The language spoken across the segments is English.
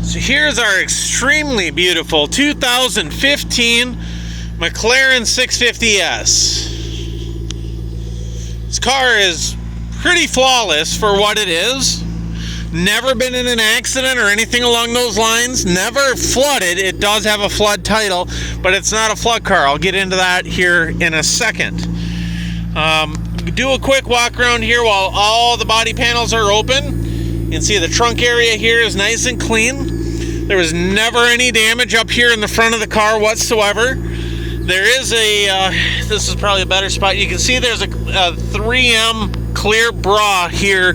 So here's our extremely beautiful 2015 McLaren 650S. This car is pretty flawless for what it is. Never been in an accident or anything along those lines. Never flooded. It does have a flood title, but it's not a flood car. I'll get into that here in a second. Do a quick walk around here while all the body panels are open. You can see the trunk area here is nice and clean. There was never any damage up here in the front of the car whatsoever. There is this is probably a better spot. You can see there's a 3M clear bra here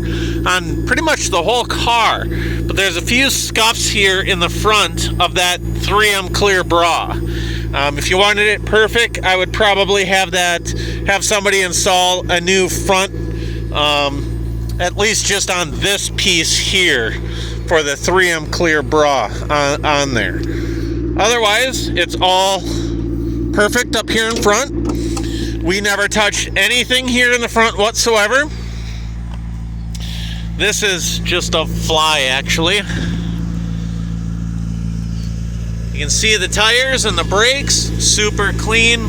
on pretty much the whole car. But there's a few scuffs here in the front of that 3M clear bra. If you wanted it perfect, I would probably have somebody install a new front, at least just on this piece here for the 3M clear bra on there. Otherwise, it's all perfect up here in front. We never touched anything here in the front whatsoever. This is just a fly, actually. You can see the tires and the brakes, super clean.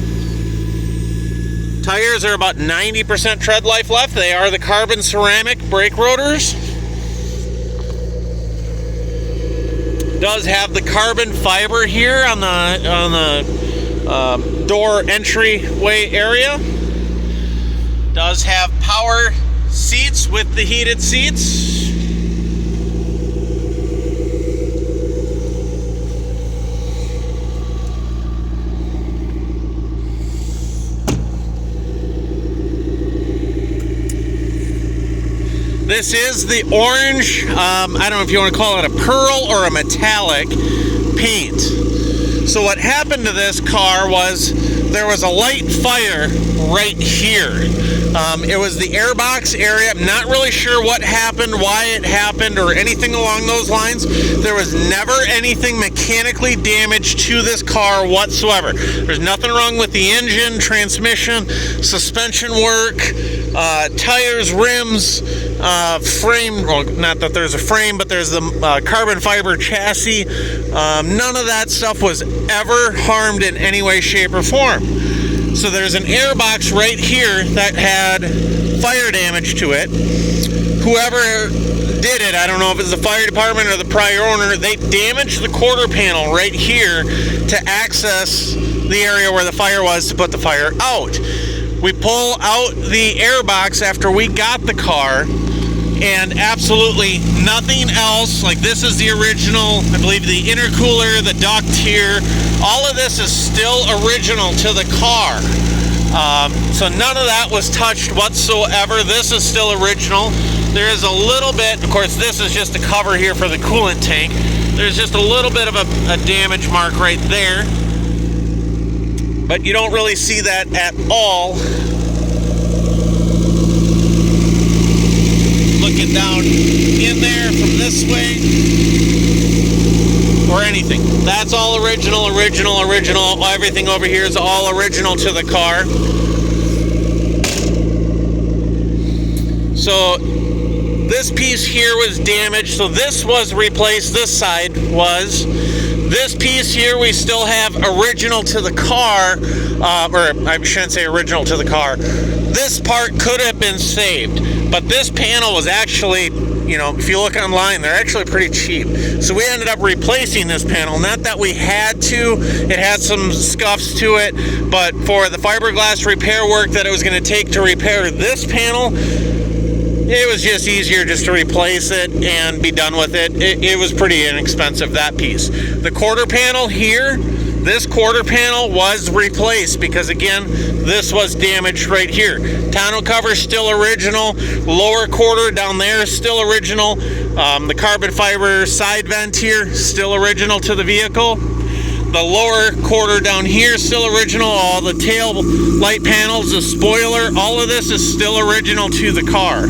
Tires are about 90% tread life left. They are the carbon ceramic brake rotors. Does have the carbon fiber here on the door entryway area. Does have power seats with the heated seats. This is the orange, I don't know if you want to call it a pearl or a metallic paint. So what happened to this car was there was a light fire right here. It was the airbox area. I'm not really sure what happened, why it happened, or anything along those lines. There was never anything mechanically damaged to this car whatsoever. There's nothing wrong with the engine, transmission, suspension work, tires, rims, frame. Well, not that there's a frame, but there's the carbon fiber chassis. None of that stuff was ever harmed in any way, shape, or form. So there's an airbox right here that had fire damage to it. Whoever did it, I don't know if it's the fire department or the prior owner, they damaged the quarter panel right here to access the area where the fire was to put the fire out. We pull out the airbox after we got the car, and absolutely nothing else. Like, this is the original, I believe the intercooler, the duct here, all of this is still original to the car. So none of that was touched whatsoever. This is still original. There is a little bit, of course this is just a cover here for the coolant tank. There's just a little bit of a damage mark right there, but you don't really see that at all. Looking down in there from this way or anything. That's all original. Everything over here is all original to the car. So this piece here was damaged, so this was replaced. This side was. This piece here we still have original to the car, or I shouldn't say original to the car. This part could have been saved, but this panel was actually, you know, if you look online, they're actually pretty cheap. So we ended up replacing this panel. Not that we had to, it had some scuffs to it, but for the fiberglass repair work that it was going to take to repair this panel, it was just easier just to replace it and be done with it. It was pretty inexpensive, that piece. The quarter panel here, this quarter panel was replaced because, again, this was damaged right here. Tonneau cover still original. Lower quarter down there is still original. The carbon fiber side vent here, still original to the vehicle. The lower quarter down here, still original. All the tail light panels, the spoiler, all of this is still original to the car.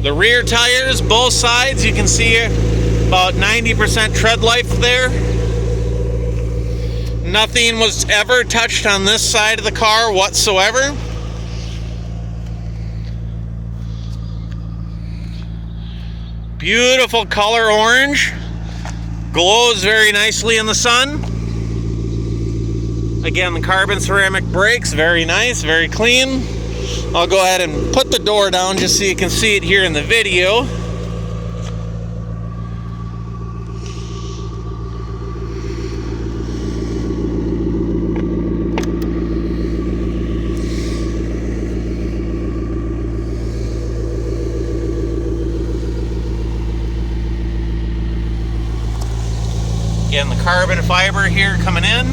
The rear tires, both sides, you can see about 90% tread life there. Nothing was ever touched on this side of the car whatsoever. Beautiful color orange. Glows very nicely in the sun. Again, the carbon ceramic brakes, very nice, very clean. I'll go ahead and put the door down just so you can see it here in the video. Again, the carbon fiber here coming in.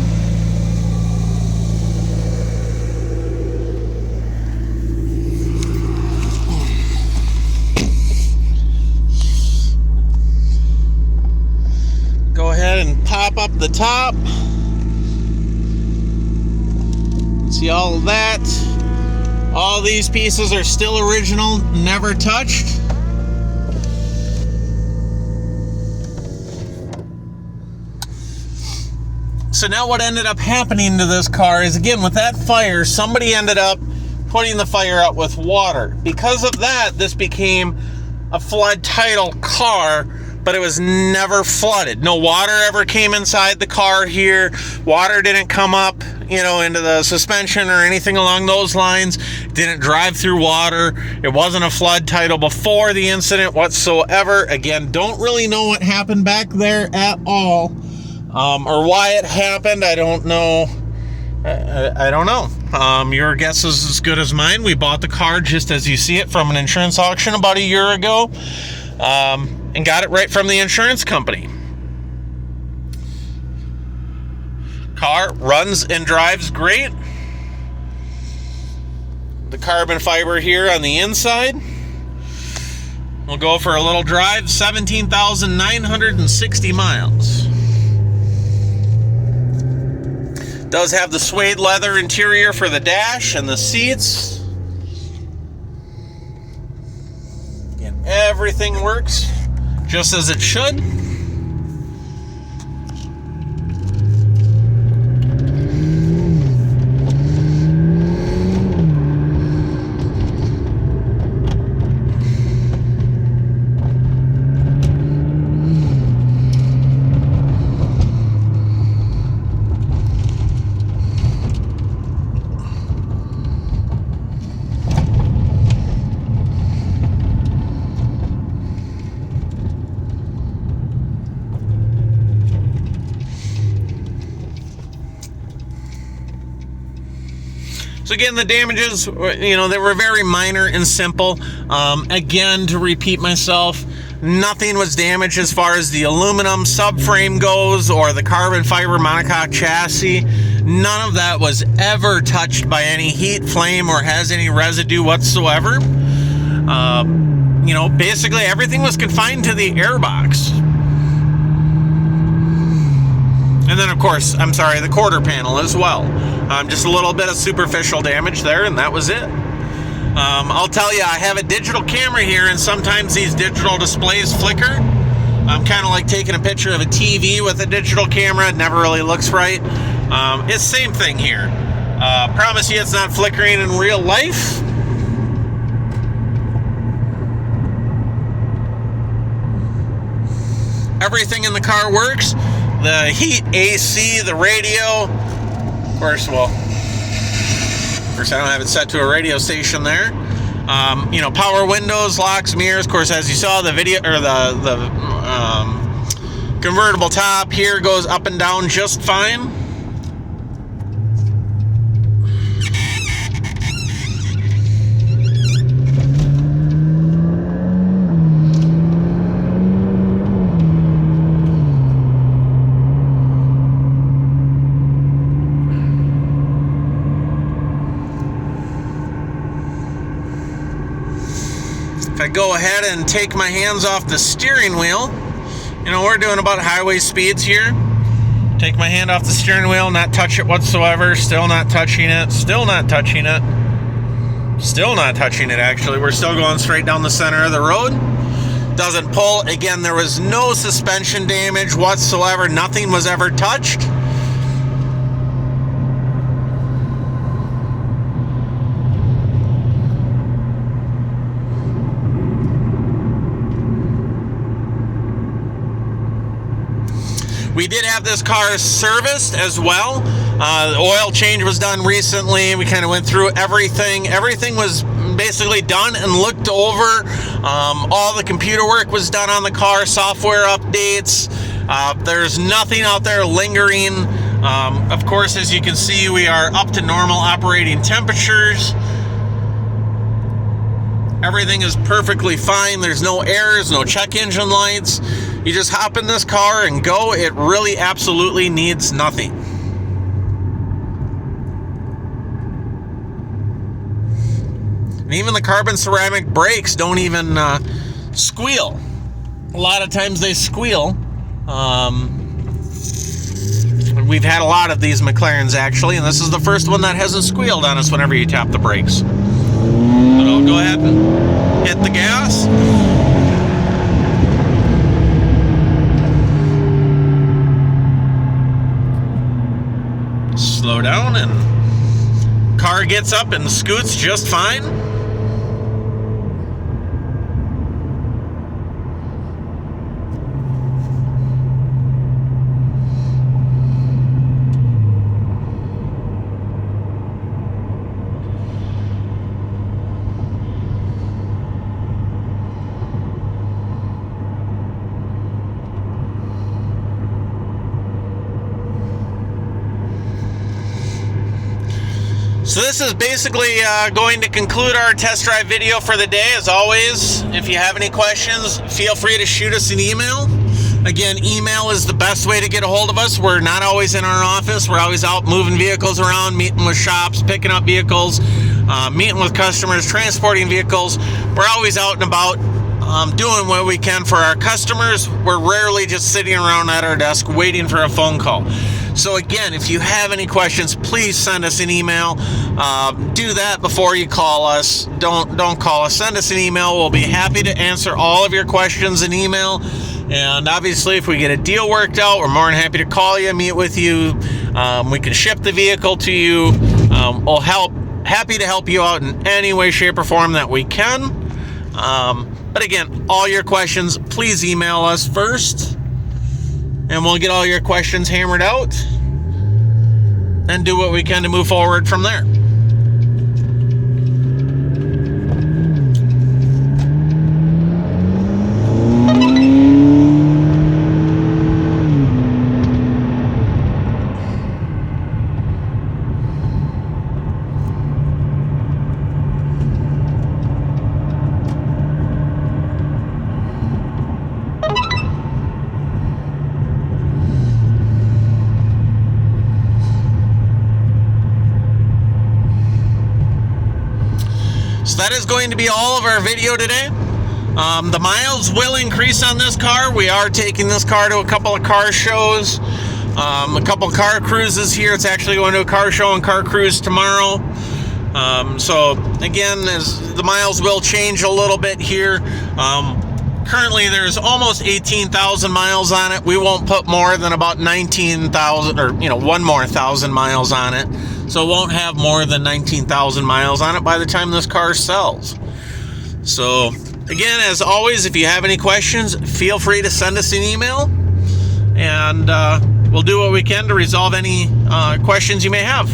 Go ahead and pop up the top. See all of that. All these pieces are still original, never touched. So now what ended up happening to this car is, again, with that fire, somebody ended up putting the fire out with water. Because of that, this became a flood title car, but it was never flooded. No water ever came inside the car here. Water didn't come up, into the suspension or anything along those lines. It didn't drive through water. It wasn't a flood title before the incident whatsoever. Again, don't really know what happened back there at all. Or why it happened, I don't know. I don't know. Your guess is as good as mine. We bought the car just as you see it from an insurance auction about a year ago, and got it right from the insurance company. Car runs and drives great. The carbon fiber here on the inside. We'll go for a little drive, 17,960 miles. Does have the suede leather interior for the dash and the seats. And everything works just as it should. So again, the damages, they were very minor and simple. Again, to repeat myself, nothing was damaged as far as the aluminum subframe goes or the carbon fiber monocoque chassis. None of that was ever touched by any heat, flame, or has any residue whatsoever. Basically everything was confined to the airbox. And then, of course, the quarter panel as well. Just a little bit of superficial damage there, and that was it. I'll tell you, I have a digital camera here, and sometimes these digital displays flicker. I'm kind of like taking a picture of a TV with a digital camera. It never really looks right. It's the same thing here. Promise you it's not flickering in real life. Everything in the car works. The heat, AC, the radio. Of course, I don't have it set to a radio station there. Power windows, locks, mirrors. Of course, as you saw, the video or the convertible top here goes up and down just fine. If I go ahead and take my hands off the steering wheel, we're doing about highway speeds here. Take my hand off the steering wheel, not touch it whatsoever, still not touching it, still not touching it, still not touching it actually. We're still going straight down the center of the road. Doesn't pull. Again, there was no suspension damage whatsoever. Nothing was ever touched. We did have this car serviced as well. The oil change was done recently. We kind of went through everything. Everything was basically done and looked over. All the computer work was done on the car, software updates. There's nothing out there lingering. Of course, as you can see, we are up to normal operating temperatures. Everything is perfectly fine. There's no errors, no check engine lights. You just hop in this car and go. It really absolutely needs nothing. And even the carbon ceramic brakes don't even squeal. A lot of times they squeal. We've had a lot of these McLarens actually, and this is the first one that hasn't squealed on us whenever you tap the brakes. But I'll go ahead and hit the gas. Slow down, and car gets up and scoots just fine. So this is basically going to conclude our test drive video for the day. As always, if you have any questions, feel free to shoot us an email. Again, email is the best way to get a hold of us. We're not always in our office. We're always out moving vehicles around, meeting with shops, picking up vehicles, meeting with customers, transporting vehicles. We're always out and about doing what we can for our customers. We're rarely just sitting around at our desk waiting for a phone call. So again, if you have any questions, please send us an email. Do that before you call us. Don't call us. Send us an email. We'll be happy to answer all of your questions in email. And obviously, if we get a deal worked out, we're more than happy to call you, meet with you. We can ship the vehicle to you. We'll happy to help you out in any way, shape, or form that we can. But again, all your questions, please email us first. And we'll get all your questions hammered out and do what we can to move forward from there. So that is going to be all of our video today. The miles will increase on this car. We are taking this car to a couple of car shows, a couple car cruises here. It's actually going to a car show and car cruise tomorrow. So again, as the miles will change a little bit here. Currently there's almost 18,000 miles on it. We won't put more than about 19,000 or one more 1,000 miles on it. So it won't have more than 19,000 miles on it by the time this car sells. So again, as always, if you have any questions, feel free to send us an email, and we'll do what we can to resolve any questions you may have.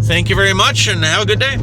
Thank you very much, and have a good day.